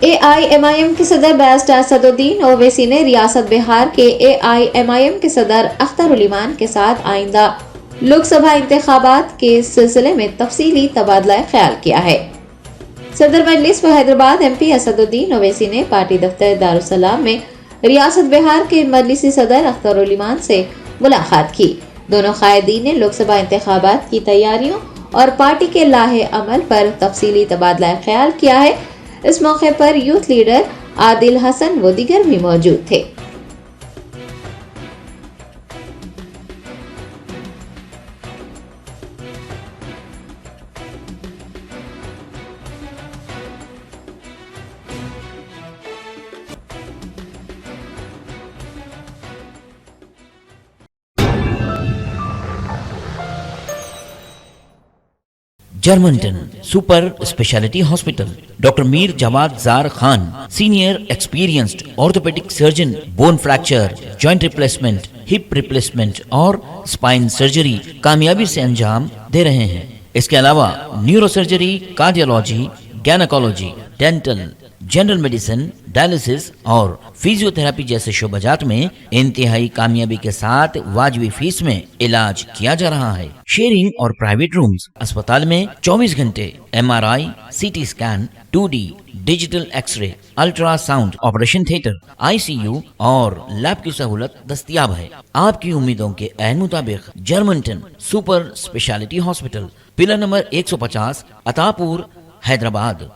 AIMIM के सदर barrister Asaduddin Owaisi ने रियासत बिहार के AIMIM के सदर अख्तरुल ईमान के साथ आइंदा लोकसभा इंतखाबात के सिलसिले में तफसीली तबादला ख्याल किया है। सदर मजलिस व हैदराबाद MP असदुद्दीन ओवैसी ने पार्टी दफ्तर दारुसलाम में रियासत बिहार के मजलिसी सदर अख्तरुल ईमान से मुलाकात की। दोनों कायदीन ने लोकसभा इंतखाबात की तैयारियों और पार्टी के लाहे अमल पर तफसीली तबादला ख्याल किया है। इस मौके पर यूथ लीडर आदिल हसन व दीगर भी मौजूद थे। Germanten super speciality hospital, doctor Mir Jawad Jar Khan, senior experienced orthopaedic surgeon, bone fracture, joint replacement, hip replacement और स्पाइन सर्जरी कामयाबी से अंजाम दे रहे हैं। इसके अलावा neuro surgery, cardiology, gynaecology, dental, general medicine, dialysis और फिजियोथेरेपी जैसे शोबाजात में इंतहाई कामयाबी के साथ वाजबी फीस में इलाज किया जा रहा है। शेयरिंग और प्राइवेट रूम्स, अस्पताल में 24 घंटे MRI, CT scan, 2D digital X ray, ultrasound, operation theatre, ICU और लैब की सहूलत दस्तयाब है। आपकी उम्मीदों के ऐन मुताबिक Germanten super speciality hospital, pillar number 150, Attapur, Hyderabad.